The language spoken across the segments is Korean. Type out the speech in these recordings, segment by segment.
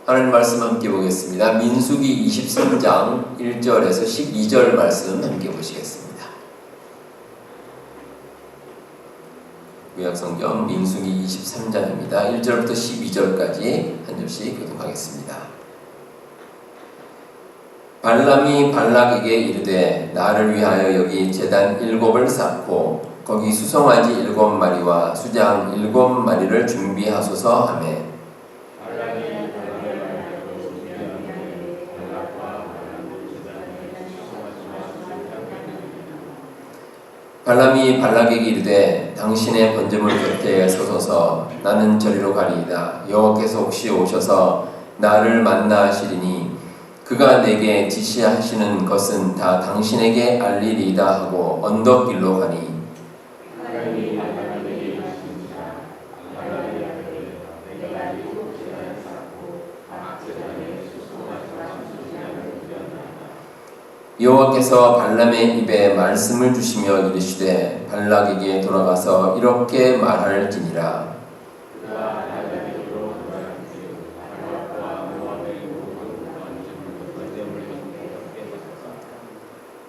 하나님 말씀 함께 보겠습니다. 민수기 23장 1절에서 12절 말씀 함께 보시겠습니다. 구약성경 민수기 23장입니다. 1절부터 12절까지 한 절씩 교독하겠습니다. 발람이 발락에게 이르되 나를 위하여 여기 제단 7을 쌓고 거기 수송아지 7마리와 수장 7마리를 준비하소서 하매 발람이 발락에게 이르되 당신의 번제물 곁에 서소서 나는 저리로 가리이다. 여호와께서 혹시 오셔서 나를 만나시리니 그가 내게 지시하시는 것은 다 당신에게 알리리이다 하고 언덕길로 가니 여호와께서 발람의 입에 말씀을 주시며 이르시되 발락에게 돌아가서 이렇게 말할지니라.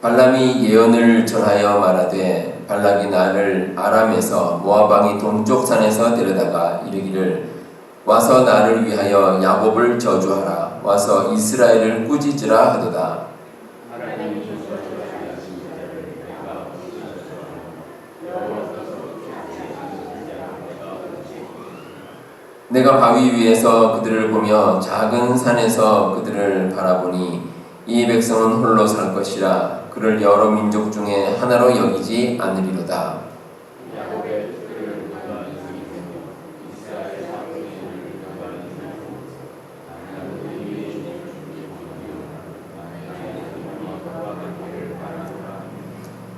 발람이 예언을 전하여 말하되 발락이 나를 아람에서 모압 왕이 동쪽 산에서 데려다가 이르기를 와서 나를 위하여 야곱을 저주하라. 와서 이스라엘을 꾸짖으라 하도다. 내가 바위 위에서 그들을 보며 작은 산에서 그들을 바라보니 이 백성은 홀로 살 것이라. 그를 여러 민족 중에 하나로 여기지 않으리로다.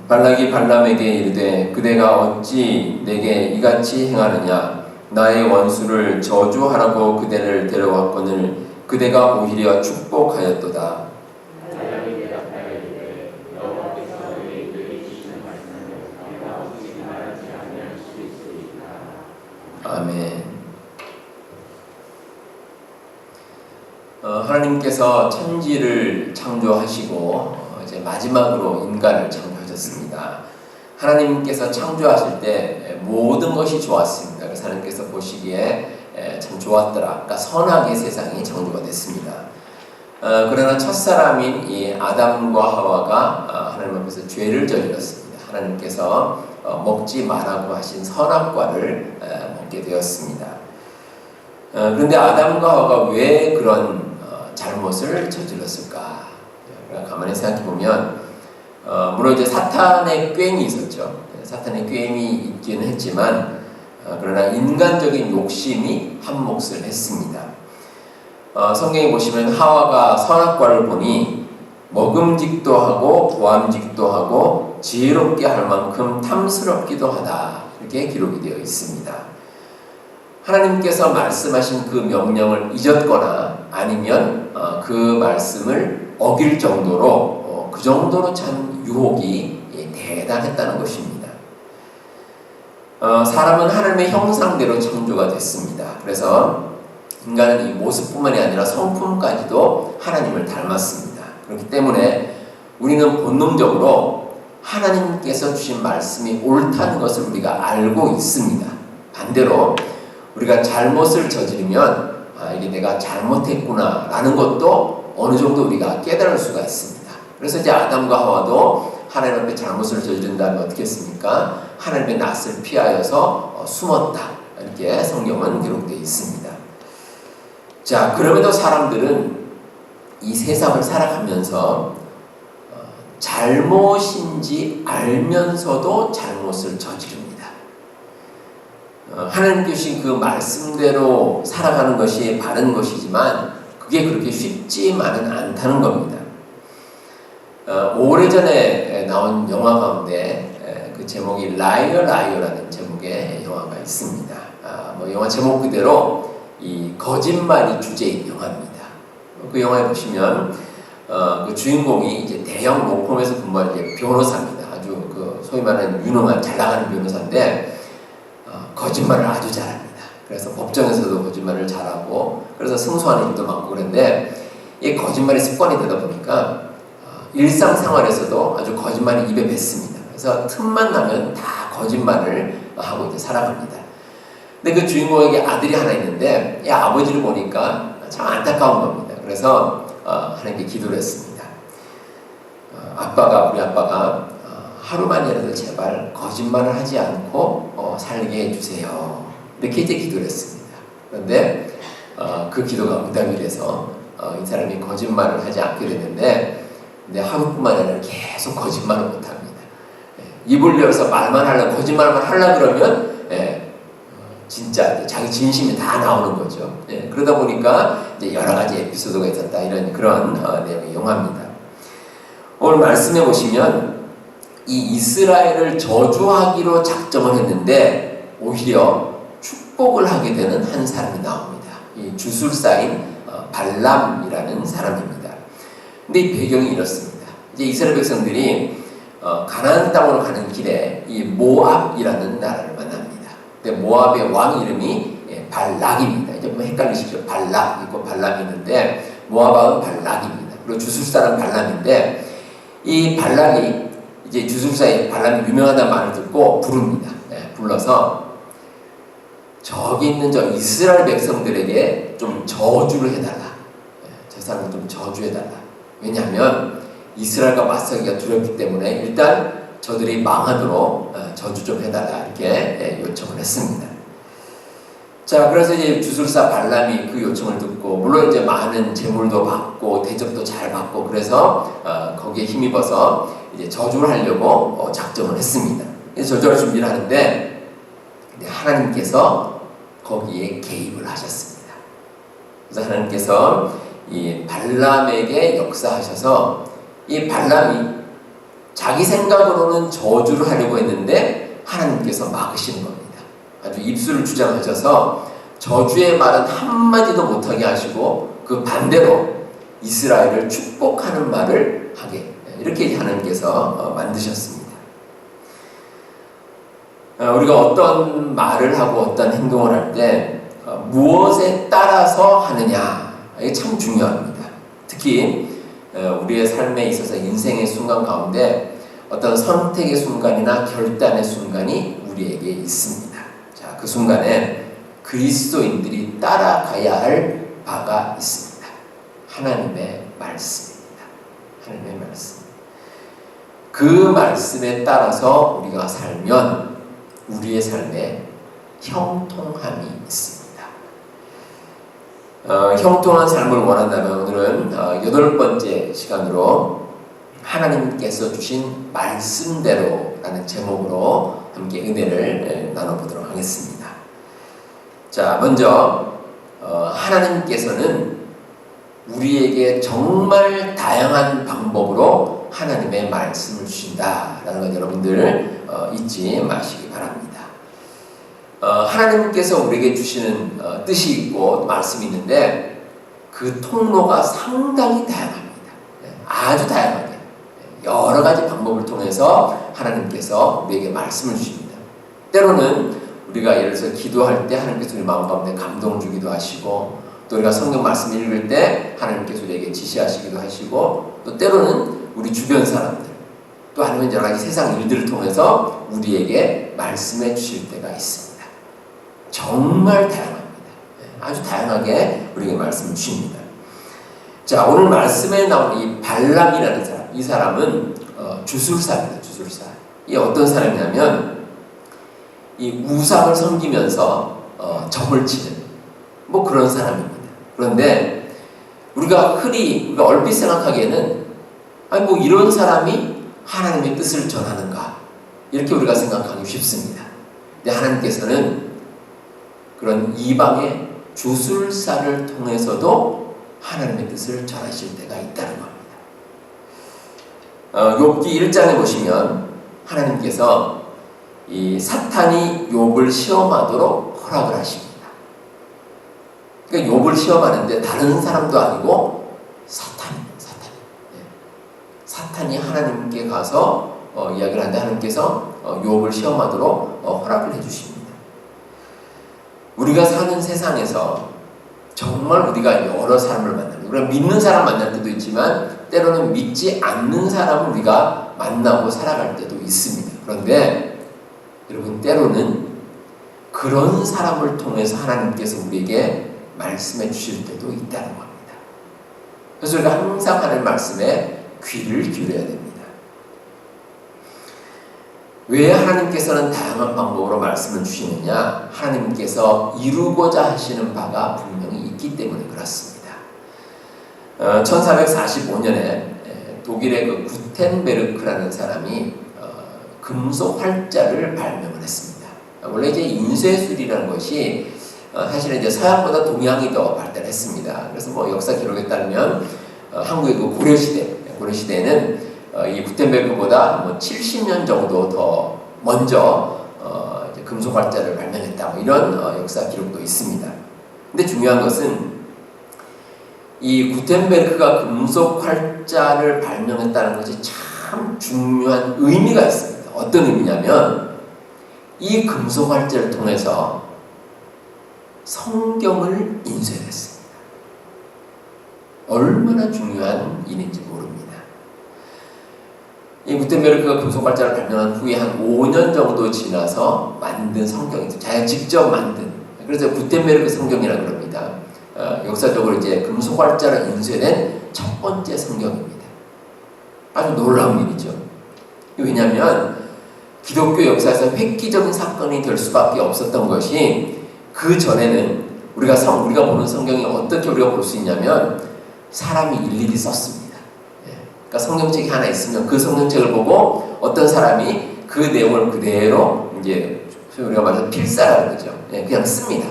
발락이 발람에게 이르되 그대가 어찌 내게 이같이 행하느냐. 나의 원수를 저주하라고 그대를 데려왔거늘 그대가 오히려 축복하였도다. 아멘. 하나님께서 천지를 창조하시고 이제 마지막으로 인간을 창조하셨습니다. 하나님께서 창조하실 때 모든 것이 좋았습니다. 그래서 하나님께서 보시기에 참 좋았더라. 그러니까 선하게 세상이 창조가 됐습니다. 그러나 첫사람인 이 아담과 하와가 하나님 앞에서 죄를 저질렀습니다. 하나님께서 먹지 말라고 하신 선악과를 먹게 되었습니다. 그런데 아담과 하와가 왜 그런 잘못을 저질렀을까? 가만히 생각해 보면 물론 이제 사탄의 꾀임이 있었죠. 사탄의 꾀임이 있기는 했지만 그러나 인간적인 욕심이 한 몫을 했습니다. 성경에 보시면 하와가 선악과를 보니 먹음직도 하고 보암직도 하고 지혜롭게 할 만큼 탐스럽기도 하다. 이렇게 기록이 되어 있습니다. 하나님께서 말씀하신 그 명령을 잊었거나 아니면 그 말씀을 어길 정도로 그 정도로 참 유혹이 대단했다는 것입니다. 사람은 하나님의 형상대로 창조가 됐습니다. 그래서 인간은 이 모습뿐만이 아니라 성품까지도 하나님을 닮았습니다. 그렇기 때문에 우리는 본능적으로 하나님께서 주신 말씀이 옳다는 것을 우리가 알고 있습니다. 반대로 우리가 잘못을 저지르면 이게 내가 잘못했구나 라는 것도 어느 정도 우리가 깨달을 수가 있습니다. 그래서 이제 아담과 하와도 하나님 앞에 잘못을 저지른 다음에 어떻게 했습니까? 하나님의 낯을 피하여서 숨었다. 이렇게 성경은 기록되어 있습니다. 자, 그럼에도 사람들은 이 세상을 살아가면서 잘못인지 알면서도 잘못을 저지릅니다. 하나님 주신 그 말씀대로 살아가는 것이 바른 것이지만 그게 그렇게 쉽지만은 않다는 겁니다. 오래전에 나온 영화 가운데 그 제목이 라이어라는 제목의 영화가 있습니다. 영화 제목 그대로 이 거짓말이 주제인 영화입니다. 그 영화에 보시면 그 주인공이 이제 대형 로펌에서 근무할 때 변호사입니다. 아주 그 소위 말하는 유능한 잘 나가는 변호사인데 거짓말을 아주 잘합니다. 그래서 법정에서도 거짓말을 잘하고 그래서 승소하는 일도 많고 그런데 이 거짓말이 습관이 되다 보니까 일상생활에서도 아주 거짓말이 입에 뱉습니다. 그래서 틈만 나면 다 거짓말을 하고 이제 살아갑니다. 근데 그 주인공에게 아들이 하나 있는데 이 아버지를 보니까 참 안타까운 겁니다. 그래서 하나님께 기도를 했습니다. 우리 아빠가 하루만이라도 제발 거짓말을 하지 않고 살게 해주세요. 이렇게 이제 기도를 했습니다. 그런데 그 기도가 응답이 돼서 이 사람이 거짓말을 하지 않게 됐는데 근데 하루뿐만 아니라 계속 거짓말을 못합니다. 입을 열어서 말만 하려고 거짓말만 하려고 그러면 진짜 자기 진심이 다 나오는 거죠. 그러다 보니까 이제 여러 가지 에피소드가 있었다 이런 그런 내용의 영화입니다. 오늘 말씀해 보시면 이 이스라엘을 저주하기로 작정을 했는데 오히려 축복을 하게 되는 한 사람이 나옵니다. 이 주술사인 발람이라는 사람입니다. 근데 이 배경이 이렇습니다. 이제 이스라엘 백성들이 가나안 땅으로 가는 길에 이 모압이라는 나라를 만납니다. 근데 모압의 왕 이름이 발락입니다. 이제 뭐 헷갈리시죠? 발락 있고 발람이 있는데 모압 왕은 발락입니다. 그리고 주술사는 발람인데 이 발락이 이제 주술사의 발람이 유명하다는 말을 듣고 부릅니다. 불러서 저기 있는 저 이스라엘 백성들에게 좀 저주를 해달라. 저 사람을 좀 저주해달라. 왜냐하면 이스라엘과 맞서기가 두렵기 때문에 일단 저들이 망하도록 저주 좀 해달라 이렇게 요청을 했습니다. 자, 그래서 이제 주술사 발람이 그 요청을 듣고 물론 이제 많은 재물도 받고 대접도 잘 받고 그래서 거기에 힘입어서 이제 저주를 하려고 작정을 했습니다. 그래서 저주할 준비를 하는데 하나님께서 거기에 개입을 하셨습니다. 그래서 하나님께서 이 발람에게 역사하셔서 이 발람이 자기 생각으로는 저주를 하려고 했는데 하나님께서 막으시는 겁니다. 아주 입술을 주장하셔서 저주의 말은 한마디도 못하게 하시고 그 반대로 이스라엘을 축복하는 말을 하게 이렇게 하나님께서 만드셨습니다. 우리가 어떤 말을 하고 어떤 행동을 할 때 무엇에 따라서 하느냐 이게 참 중요합니다. 특히 우리의 삶에 있어서 인생의 순간 가운데 어떤 선택의 순간이나 결단의 순간이 우리에게 있습니다. 자, 그 순간에 그리스도인들이 따라가야 할 바가 있습니다. 하나님의 말씀입니다. 하나님의 말씀. 그 말씀에 따라서 우리가 살면 우리의 삶에 형통함이 있습니다. 형통한 삶을 원한다면 오늘은 8번째 시간으로 하나님께서 주신 말씀대로라는 제목으로 함께 은혜를 나눠보도록 하겠습니다. 자, 먼저 하나님께서는 우리에게 정말 다양한 방법으로 하나님의 말씀을 주신다라는 것 여러분들 잊지 마시기 바랍니다. 하나님께서 우리에게 주시는 뜻이 있고 말씀이 있는데 그 통로가 상당히 다양합니다. 아주 다양하게 여러 가지 방법을 통해서 하나님께서 우리에게 말씀을 주십니다. 때로는 우리가 예를 들어서 기도할 때 하나님께서 우리 마음 가운데 감동을 주기도 하시고 또 우리가 성경 말씀 읽을 때 하나님께서 우리에게 지시하시기도 하시고 또 때로는 우리 주변 사람들 또 아니면 여러 가지 세상 일들을 통해서 우리에게 말씀해 주실 때가 있습니다. 정말 다양합니다. 아주 다양하게 우리에게 말씀을 주십니다. 자, 오늘 말씀에 나오는 이 발람이라는 사람, 이 사람은 주술사입니다. 주술사. 이 어떤 사람이냐면 이 우상을 섬기면서 점을 치는 뭐 그런 사람입니다. 그런데 우리가 얼핏 생각하기에는 아니 뭐 이런 사람이 하나님의 뜻을 전하는가 이렇게 우리가 생각하기 쉽습니다. 근데 하나님께서는 그런 이방의 주술사를 통해서도 하나님의 뜻을 전하실 때가 있다는 겁니다. 욥기 1장에 보시면 하나님께서 이 사탄이 욥을 시험하도록 허락을 하십니다. 그러니까 욥을 시험하는데 다른 사람도 아니고 사탄입니다. 사탄이 하나님께 가서 이야기를 하는데 하나님께서 욥을 시험하도록 허락을 해주십니다. 우리가 사는 세상에서 정말 우리가 여러 사람을 만납니다. 우리가 믿는 사람 만날 때도 있지만 때로는 믿지 않는 사람을 우리가 만나고 살아갈 때도 있습니다. 그런데 여러분, 때로는 그런 사람을 통해서 하나님께서 우리에게 말씀해 주실 때도 있다는 겁니다. 그래서 우리가 항상 하나님 말씀에 귀를 기울여야 됩니다. 왜 하나님께서는 다양한 방법으로 말씀을 주시느냐? 하나님께서 이루고자 하시는 바가 분명히 있기 때문에 그렇습니다. 1445년에 독일의 그 구텐베르크라는 사람이 금속 활자를 발명을 했습니다. 원래 이제 인쇄술이라는 것이 사실은 이제 서양보다 동양이 더 발달했습니다. 그래서 뭐 역사 기록에 따르면 한국의 그 고려시대에는 이 구텐베르크보다 뭐 70년 정도 더 먼저 이제 금속 활자를 발명했다, 뭐 이런 역사 기록도 있습니다. 근데 중요한 것은 이 구텐베르크가 금속 활자를 발명했다는 것이 참 중요한 의미가 있습니다. 어떤 의미냐면 이 금속 활자를 통해서 성경을 인쇄했습니다. 얼마나 중요한 일인지 모릅니다. 이 구텐베르크가 금속 활자를 발명한 후에 한 5년 정도 지나서 만든 성경이죠. 자기가 직접 만든. 그래서 구텐베르크 성경이라고 그럽니다. 역사적으로 이제 금속 활자로 인쇄된 첫 번째 성경입니다. 아주 놀라운 일이죠. 왜냐하면 기독교 역사에서 획기적인 사건이 될 수밖에 없었던 것이, 그 전에는 우리가 보는 성경이 어떻게 우리가 볼 수 있냐면 사람이 일일이 썼습니다. 그러니까 성경책이 하나 있으면 그 성경책을 보고 어떤 사람이 그 내용을 그대로 이제 우리가 말해서 필사라고 그러죠. 그냥 씁니다.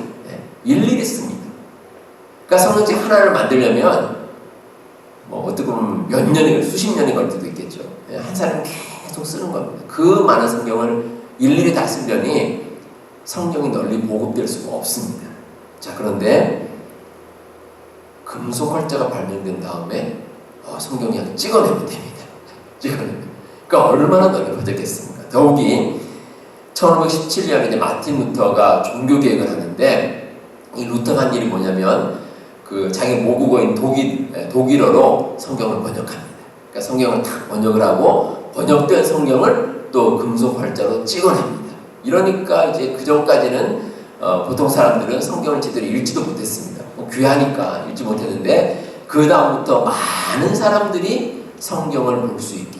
일일이 씁니다. 그러니까 성경책 하나를 만들려면 뭐 어떻게 보면 몇 년이, 수십 년이 걸릴 수도 있겠죠. 한 사람이 계속 쓰는 겁니다. 그 많은 성경을 일일이 다 쓰려니 성경이 널리 보급될 수가 없습니다. 자, 그런데 금속 활자가 발명된 다음에 성경이 그냥 찍어내면 됩니다. 찍어내면. 그러니까 얼마나 널리 퍼졌겠습니까? 더욱이 1517년에 이제 마틴 루터가 종교 개혁을 하는데, 이 루터가 한 일이 뭐냐면 그 자기 모국어인 독일어로 성경을 번역합니다. 그러니까 성경을 다 번역을 하고 번역된 성경을 또 금속 활자로 찍어냅니다. 이러니까 이제 그 전까지는 보통 사람들은 성경을 제대로 읽지도 못했습니다. 귀하니까 읽지 못했는데 그 다음부터 많은 사람들이 성경을 볼 수 있게,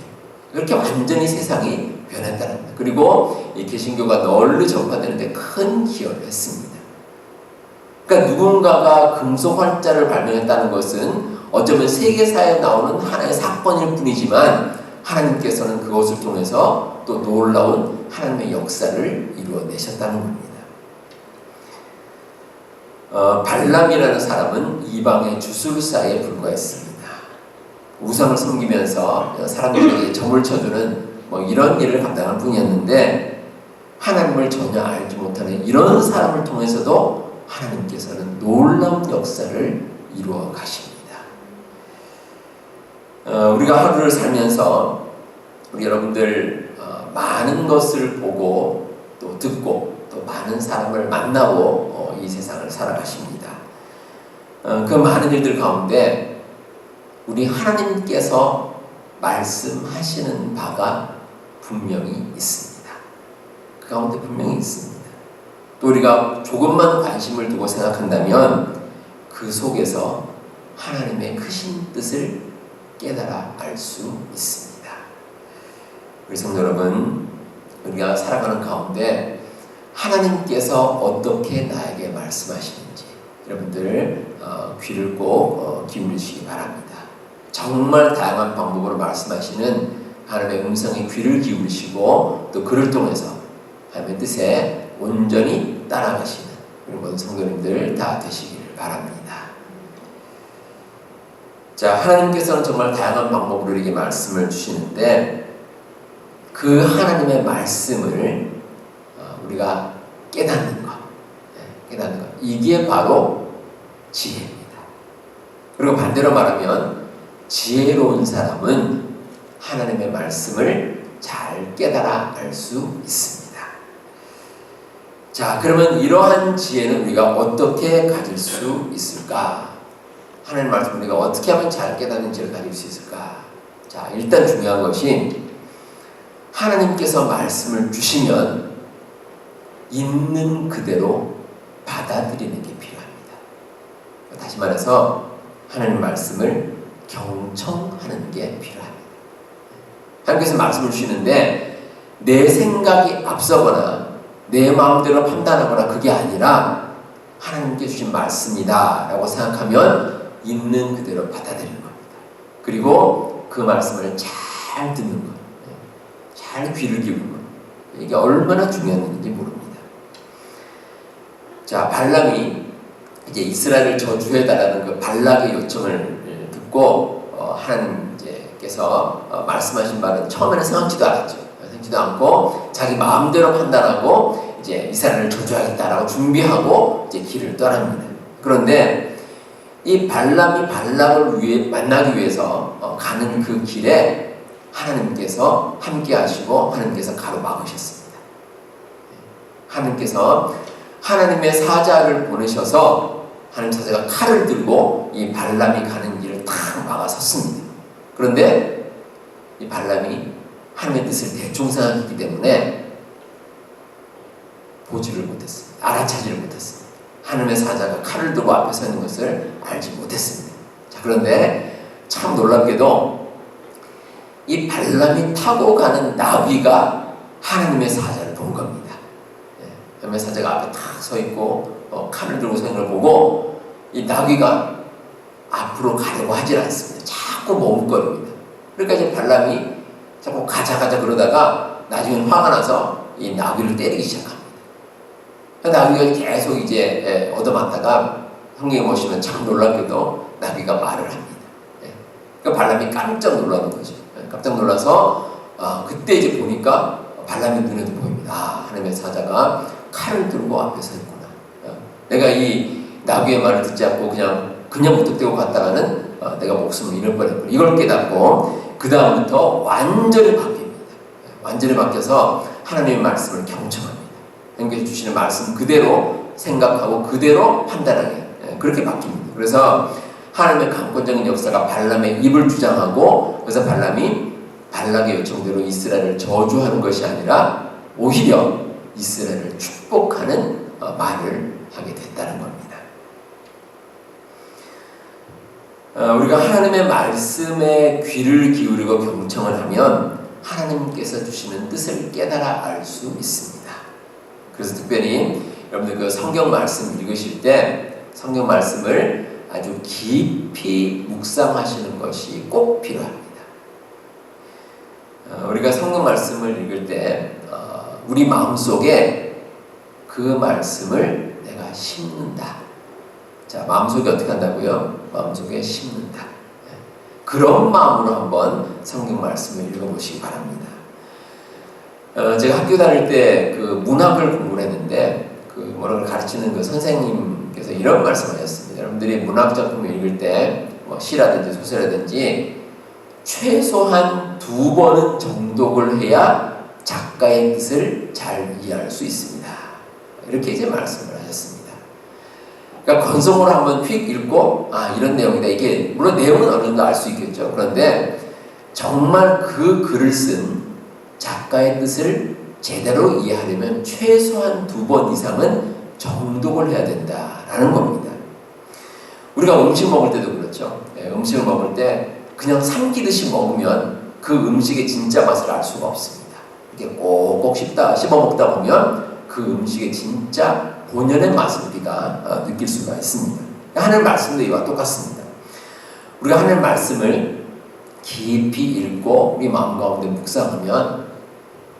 그렇게 완전히 세상이 변했다는 겁니다. 그리고 이 개신교가 널리 전파되는데 큰 기여를 했습니다. 그러니까 누군가가 금속 활자를 발명했다는 것은 어쩌면 세계사에 나오는 하나의 사건일 뿐이지만 하나님께서는 그것을 통해서 또 놀라운 하나님의 역사를 이루어내셨다는 겁니다. 발람이라는 사람은 이방의 주술사에 불과했습니다. 우상을 섬기면서 사람들에게 점을 쳐주는 뭐 이런 일을 감당할 뿐이었는데, 하나님을 전혀 알지 못하는 이런 사람을 통해서도 하나님께서는 놀라운 역사를 이루어 가십니다. 우리가 하루를 살면서 우리 여러분들 많은 것을 보고 또 듣고 또 많은 사람을 만나고 이 세상을 살아가십니다. 그 많은 일들 가운데 우리 하나님께서 말씀하시는 바가 분명히 있습니다. 그 가운데 분명히 있습니다. 또 우리가 조금만 관심을 두고 생각한다면 그 속에서 하나님의 크신 뜻을 깨달아 알 수 있습니다. 우리 성도 여러분, 우리가 살아가는 가운데 하나님께서 어떻게 나에게 말씀하시는지 여러분들 귀를 꼭 기울이시기 바랍니다. 정말 다양한 방법으로 말씀하시는 하나님의 음성에 귀를 기울이시고 또 그를 통해서 하나님의 뜻에 온전히 따라가시는 우리 모든 성도님들 다 되시기를 바랍니다. 자, 하나님께서는 정말 다양한 방법으로 우리에게 말씀을 주시는데 그 하나님의 말씀을 우리가 깨닫는 것, 이게 바로 지혜입니다. 그리고 반대로 말하면 지혜로운 사람은 하나님의 말씀을 잘 깨달아 알 수 있습니다. 자, 그러면 이러한 지혜는 우리가 어떻게 가질 수 있을까? 하나님 말씀 우리가 어떻게 하면 잘 깨닫는 지혜를 가질 수 있을까? 자, 일단 중요한 것이 하나님께서 말씀을 주시면 있는 그대로 받아들이는 게 필요합니다. 다시 말해서 하나님 말씀을 경청하는 게 필요합니다. 하나님께서 말씀을 주시는데 내 생각이 앞서거나 내 마음대로 판단하거나 그게 아니라 하나님께 주신 말씀이다 라고 생각하면 있는 그대로 받아들이는 겁니다. 그리고 그 말씀을 잘 듣는 것, 잘 귀를 기울이는 것, 이게 얼마나 중요한 일인지 모릅니다. 자, 발람이 이제 이스라엘을 저주해달라는 그 발락의 요청을 듣고 하나님께서 말씀하신 바는 처음에는 생각지도 않았죠. 생각지도 않고 자기 마음대로 판단하고 이제 이스라엘을 저주하겠다라고 준비하고 이제 길을 떠납니다. 그런데 이 발람이 발락을 만나기 위해서 가는 그 길에 하나님께서 함께 하시고 하나님께서 가로막으셨습니다. 하나님께서 하나님의 사자를 보내셔서 하나님 사자가 칼을 들고 이 발람이 가는 길을 탁 막아섰습니다. 그런데 이 발람이 하나님의 뜻을 대충 생각했기 때문에 보지를 못했습니다. 알아차지를 못했습니다. 하나님의 사자가 칼을 들고 앞에 서 있는 것을 알지 못했습니다. 자, 그런데 참 놀랍게도 이 발람이 타고 가는 나귀가 하나님의 사자를 본 겁니다. 하나님의 사자가 앞에 탁 서 있고 칼을 들고 서 있는 걸 보고 이 나귀가 앞으로 가려고 하질 않습니다. 자꾸 머뭇거립니다. 그러니까 이제 발람이 자꾸 가자 그러다가 나중에 화가 나서 이 나귀를 때리기 시작합니다. 나귀가 계속 이제 얻어맞다가 성경에 보시면 참 놀랍게도 나귀가 말을 합니다. 그러니까 발람이 깜짝 놀라는 거죠. 깜짝 놀라서 그때 이제 보니까 발람의 눈에도 보입니다. 하나님의 사자가 칼을 들고 앞에 서 있구나. 내가 이 나귀의 말을 듣지 않고 그냥 무턱대고 갔다가는 내가 목숨을 잃을 뻔했구나. 이걸 깨닫고 그 다음부터 완전히 바뀝니다. 완전히 바뀌어서 하나님의 말씀을 경청합니다. 하나님께서 주시는 말씀 그대로 생각하고 그대로 판단하게 그렇게 바뀝니다. 그래서 하나님의 강권적인 역사가 발람의 입을 주장하고 그래서 발람이 발락의 요청대로 이스라엘을 저주하는 것이 아니라 오히려 이스라엘을 축복하는 말을 하게 됐다는 겁니다. 우리가 하나님의 말씀에 귀를 기울이고 경청을 하면 하나님께서 주시는 뜻을 깨달아 알 수 있습니다. 그래서 특별히 여러분들 그 성경 말씀 읽으실 때 성경 말씀을 아주 깊이 묵상하시는 것이 꼭 필요합니다. 우리가 성경 말씀을 읽을 때 우리 마음속에 그 말씀을 내가 심는다. 자, 마음속에 어떻게 한다고요? 마음속에 심는다. 그런 마음으로 한번 성경 말씀을 읽어보시기 바랍니다. 제가 학교 다닐 때 그 문학을 공부를 했는데 그 문학을 가르치는 그 선생님께서 이런 말씀을 하셨습니다. 여러분들이 문학 작품을 읽을 때 뭐 시라든지 소설이라든지 최소한 2번은 정독을 해야 작가의 뜻을 잘 이해할 수 있습니다. 이렇게 이제 말씀을 하셨습니다. 그러니까 건성으로 한번 휙 읽고 이런 내용이다. 이게 물론 내용은 어느 정도 알 수 있겠죠. 그런데 정말 그 글을 쓴 작가의 뜻을 제대로 이해하려면 최소한 2번 이상은 정독을 해야 된다라는 겁니다. 우리가 음식 먹을 때도 그렇죠. 음식을 먹을 때 그냥 삼키듯이 먹으면 그 음식의 진짜 맛을 알 수가 없습니다. 이렇게 꼭꼭 씹어 먹다 보면 그 음식의 진짜 본연의 맛을 우리가 느낄 수가 있습니다. 하나님 말씀도 이와 똑같습니다. 우리가 하나님 말씀을 깊이 읽고 우리 마음 가운데 묵상하면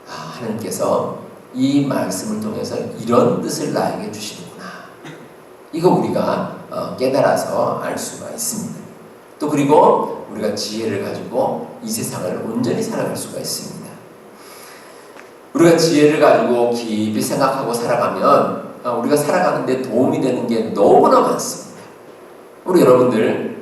하나님께서 이 말씀을 통해서 이런 뜻을 나에게 주시는구나. 이거 우리가 깨달아서 알 수가 있습니다. 또 그리고 우리가 지혜를 가지고 이 세상을 온전히 살아갈 수가 있습니다. 우리가 지혜를 가지고 깊이 생각하고 살아가면 우리가 살아가는 데 도움이 되는 게 너무나 많습니다. 우리 여러분들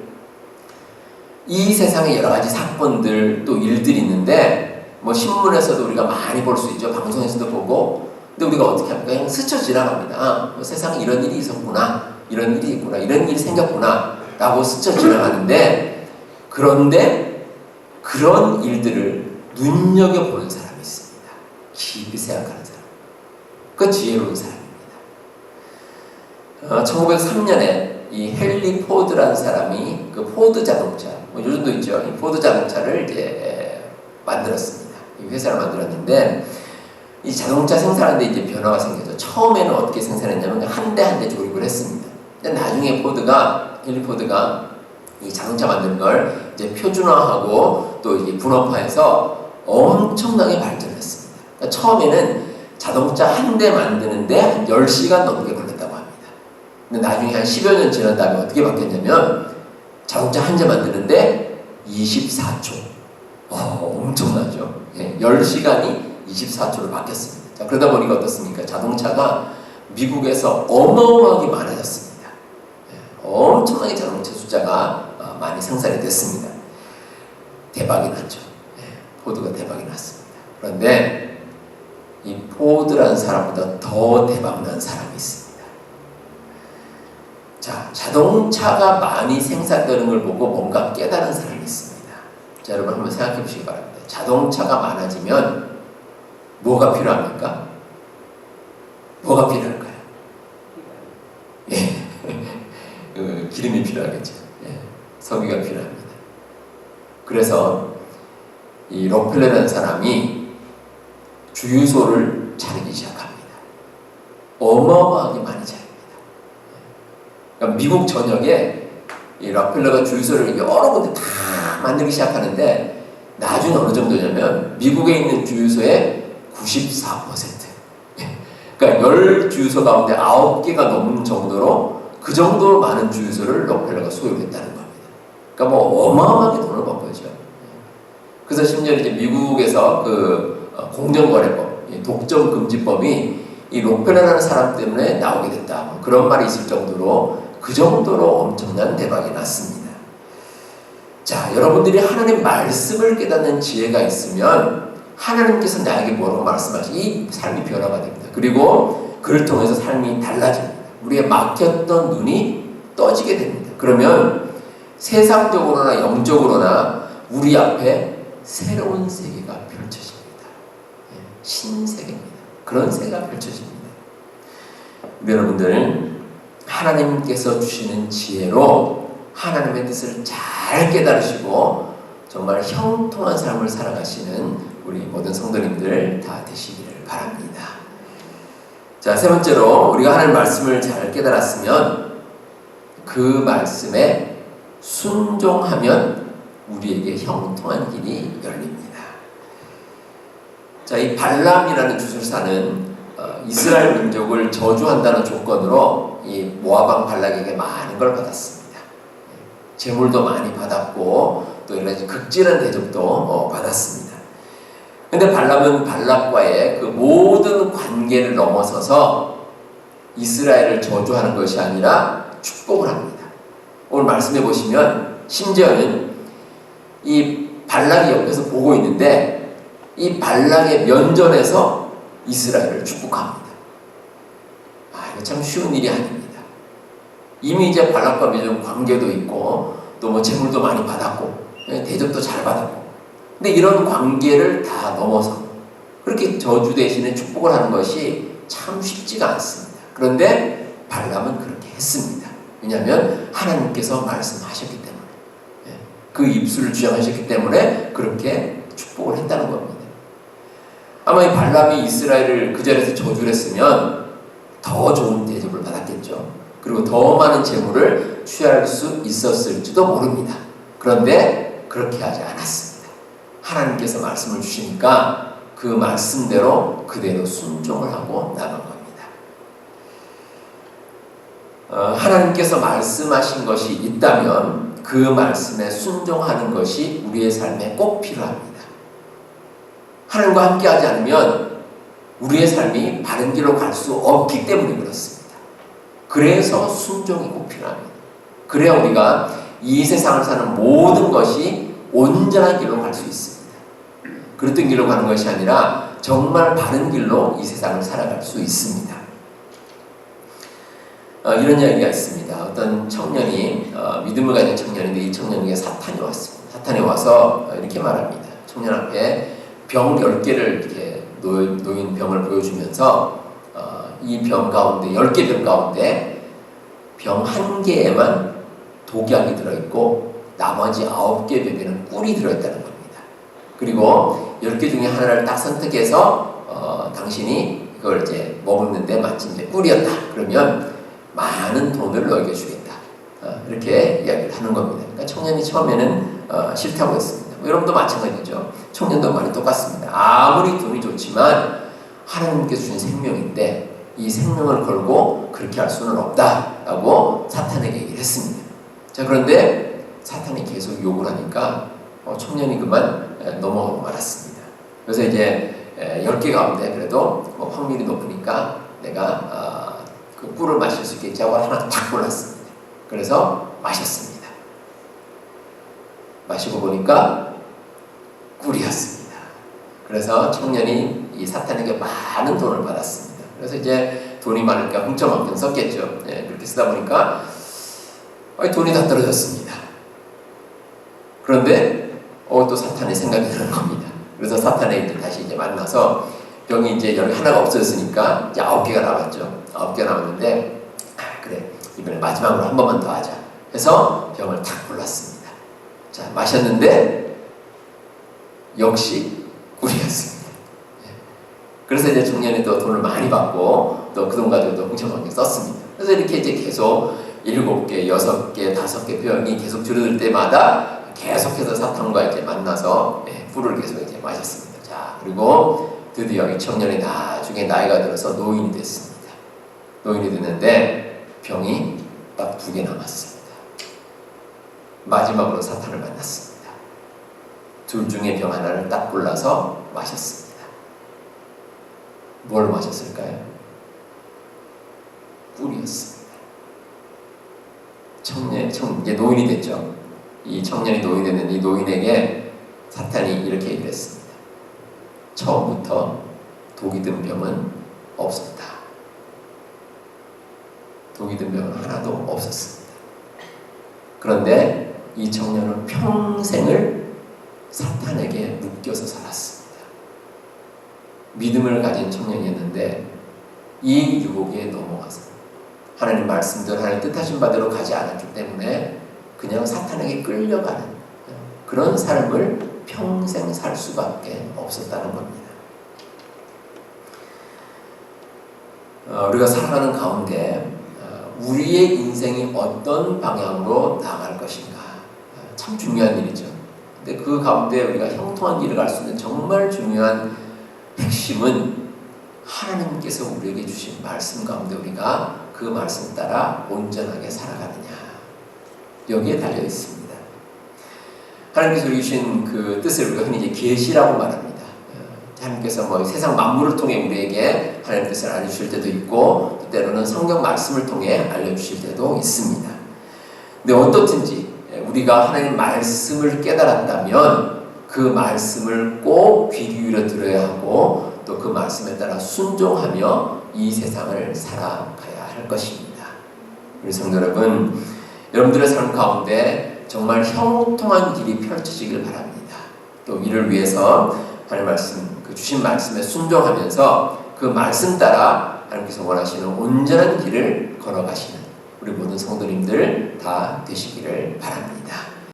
이 세상에 여러 가지 사건들 또 일들이 있는데 뭐 신문에서도 우리가 많이 볼 수 있죠. 방송에서도 보고 근데 우리가 어떻게 합니까? 그냥 스쳐 지나갑니다. 아, 세상에 이런 일이 있었구나, 이런 일이 있구나, 이런 일이 생겼구나 라고 스쳐 지나가는데, 그런데 그런 일들을 눈여겨보는 사람이 있습니다. 깊이 생각하는 사람. 그 지혜로운 사람입니다. 1903년에 이 헨리 포드라는 사람이 그 포드 자동차, 요즘도 있죠. 이 포드 자동차를 이제 만들었습니다. 이 회사를 만들었는데, 이 자동차 생산하는데 이제 변화가 생겨서 처음에는 어떻게 생산했냐면 한 대 한 대 조립을 했습니다. 근데 나중에 헨리 포드가 이 자동차 만드는 걸 이제 표준화하고 또 이제 분업화해서 엄청나게 발전했습니다. 그러니까 처음에는 자동차 한 대 만드는데 한 10시간 넘게 걸렸다고 합니다. 근데 나중에 한 10여 년 지난 다음에 어떻게 바뀌었냐면 자동차 한 대 만드는데 24초. 엄청나죠. 10시간이 24초로 바뀌었습니다. 자, 그러다 보니까 어떻습니까? 자동차가 미국에서 어마어마하게 많아졌습니다. 엄청나게 자동차 숫자가 많이 생산이 됐습니다. 대박이 났죠. 포드가 대박이 났습니다. 그런데 이 포드라는 사람보다 더 대박난 사람이 있습니다. 자, 자동차가 많이 생산되는 걸 보고 뭔가 깨달은 사람이 있습니다. 자, 여러분 한번 생각해 보시기 바랍니다. 자동차가 많아지면 뭐가 필요합니까? 뭐가 필요할까요? 기름이 필요하겠죠. 석유가 필요합니다. 그래서 이 록펠러라는 사람이 주유소를 차리기 시작합니다. 어마어마하게 많이 차립니다. 그러니까 미국 전역에 이 록펠러가 주유소를 여러 군데 다 만들기 시작하는데 나중에 어느 정도냐면 미국에 있는 주유소의 94%. 그러니까 10주유소 가운데 9개가 넘는 정도로 그 정도로 많은 주유소를 록펠러가 소유했다는 겁니다. 그러니까 뭐 어마어마하게 돈을 번 거죠. 그래서 심지어 이제 미국에서 그 공정거래법, 독점금지법이 이 록펠러라는 사람 때문에 나오게 됐다. 뭐 그런 말이 있을 정도로 그 정도로 엄청난 대박이 났습니다. 자, 여러분들이 하나님 말씀을 깨닫는 지혜가 있으면 하나님께서 나에게 뭐라고 말씀하시니 이 삶이 변화가 됩니다. 그리고 그를 통해서 삶이 달라집니다. 우리의 막혔던 눈이 떠지게 됩니다. 그러면 세상적으로나 영적으로나 우리 앞에 새로운 세계가 펼쳐집니다. 신세계입니다. 그런 세계가 펼쳐집니다. 여러분들, 하나님께서 주시는 지혜로 하나님의 뜻을 잘 깨달으시고 정말 형통한 삶을 살아가시는 우리 모든 성도님들 다 되시기를 바랍니다. 자, 세 번째로 우리가 하나님 말씀을 잘 깨달았으면 그 말씀에 순종하면 우리에게 형통한 길이 열립니다. 자, 이 발람이라는 주술사는 이스라엘 민족을 저주한다는 조건으로 이 모압 왕 발락에게 많은 걸 받았습니다. 재물도 많이 받았고 또 이런 극진한 대접도 받았습니다. 근데 발람은 발락과의 그 모든 관계를 넘어서서 이스라엘을 저주하는 것이 아니라 축복을 합니다. 오늘 말씀해 보시면 심지어는 이 발락이 옆에서 보고 있는데 이 발락의 면전에서 이스라엘을 축복합니다. 이거 참 쉬운 일이 아닙니다. 이미 이제 발락과 맺은 관계도 있고 또 뭐 재물도 많이 받았고 대접도 잘 받았고, 근데 이런 관계를 다 넘어서 그렇게 저주 대신에 축복을 하는 것이 참 쉽지가 않습니다. 그런데 발람은 그렇게 했습니다. 왜냐하면 하나님께서 말씀하셨기 때문에, 그 입술을 주장하셨기 때문에 그렇게 축복을 했다는 겁니다. 아마 이 발람이 이스라엘을 그 자리에서 저주를 했으면 더 좋은 대접을 받았겠죠. 그리고 더 많은 재물을 취할 수 있었을지도 모릅니다. 그런데 그렇게 하지 않았습니다. 하나님께서 말씀을 주시니까 그 말씀대로 그대로 순종을 하고 나간 겁니다. 하나님께서 말씀하신 것이 있다면 그 말씀에 순종하는 것이 우리의 삶에 꼭 필요합니다. 하나님과 함께하지 않으면 우리의 삶이 바른 길로 갈 수 없기 때문에 그렇습니다. 그래서 순종이 꼭 필요합니다. 그래야 우리가 이 세상을 사는 모든 것이 온전한 길로 갈 수 있습니다. 그랬던 길로 가는 것이 아니라 정말 바른 길로 이 세상을 살아갈 수 있습니다. 이런 이야기가 있습니다. 어떤 청년이 믿음을 가진 청년인데 이 청년에게 사탄이 왔습니다. 사탄이 와서 이렇게 말합니다. 청년 앞에 병 10개를 이렇게 놓인 병을 보여주면서 이 병 가운데 10개 병 가운데 병 1개에만 독약이 들어있고 나머지 9개 병에는 꿀이 들어있다는 겁니다. 그리고 10개 중에 하나를 딱 선택해서 당신이 이걸 이제 먹었는데 마침 이제 꿀이었다. 그러면 많은 돈을 너에게 주겠다. 이렇게 이야기를 하는 겁니다. 그러니까 청년이 처음에는 싫다고 했습니다. 여러분도 마찬가지죠. 청년도 말이 똑같습니다. 아무리 돈이 좋지만 하나님께서 주신 생명인데 이 생명을 걸고 그렇게 할 수는 없다라고 사탄에게 얘기를 했습니다. 자, 그런데 사탄이 계속 욕을 하니까 청년이 그만 넘어가고 말았습니다. 그래서 이제 10개 가운데 그래도 확률이 높으니까 내가 그 꿀을 마실 수 있겠지 하고 하나 탁 골랐습니다. 그래서 마셨습니다. 마시고 보니까 꿀이었습니다. 그래서 청년이 이 사탄에게 많은 돈을 받았습니다. 그래서 이제 돈이 많으니까 훔쳐먹긴 썼겠죠. 그렇게 쓰다 보니까 돈이 다 떨어졌습니다. 그런데 또 사탄의 생각이 드는 겁니다. 그래서 사탄에 다시 이제 만나서 병이 이제 하나가 없어졌으니까 이제 9개가 남았죠. 9개가 남았는데 그래 이번에 마지막으로 한 번만 더 하자 해서 병을 탁 골랐습니다. 자, 마셨는데 역시 꿀이었습니다. 그래서 이제 청년이 또 돈을 많이 받고 또 그 돈 가지고 훔쳐먹게 썼습니다. 그래서 이렇게 이제 계속 7개, 6개, 5개 병이 계속 줄어들 때마다 계속해서 사탄과 이제 만나서 꿀을 계속 이제 마셨습니다. 자, 그리고 드디어 이 청년이 나중에 나이가 들어서 노인이 됐습니다. 노인이 됐는데 병이 딱 2개 남았습니다. 마지막으로 사탄을 만났습니다. 둘 중에 병 하나를 딱 골라서 마셨습니다. 뭘 마셨을까요? 꿀이었습니다. 이제 노인이 됐죠. 이 청년이 노인이 됐는데 이 노인에게 사탄이 이렇게 얘기를 했습니다. 처음부터 독이 든 병은 없었다. 독이 든 병은 하나도 없었습니다. 그런데 이 청년은 평생을 사탄에게 묶여서 살았습니다. 믿음을 가진 청년이었는데 이 유혹에 넘어가서 하나님 말씀대로 하나님 뜻하신 바대로 가지 않았기 때문에 그냥 사탄에게 끌려가는 그런 삶을 평생 살 수밖에 없었다는 겁니다. 우리가 살아가는 가운데 우리의 인생이 어떤 방향으로 나아갈 것인가 참 중요한 일이죠. 근데 그 가운데 우리가 형통한 길을 갈 수 있는 정말 중요한 핵심은 하나님께서 우리에게 주신 말씀 가운데 우리가 그 말씀 따라 온전하게 살아가느냐 여기에 달려 있습니다. 하나님께서 주신 그 뜻을 우리가 흔히 이제 계시라고 말합니다. 하나님께서 세상 만물을 통해 우리에게 하나님 뜻을 알려주실 때도 있고 때로는 성경 말씀을 통해 알려주실 때도 있습니다. 근데 어떻든지 우리가 하나님 말씀을 깨달았다면 그 말씀을 꼭 귀 기울여 들어야 하고 또 그 말씀에 따라 순종하며 이 세상을 살아가야 할 것입니다. 우리 성도 여러분, 여러분들의 삶 가운데 정말 형통한 길이 펼쳐지길 바랍니다. 또 이를 위해서 하나님 말씀, 그 주신 말씀에 순종하면서 그 말씀 따라 하나님께서 원하시는 온전한 길을 걸어가시는 우리 모든 성도님들 다 되시기를 바랍니다.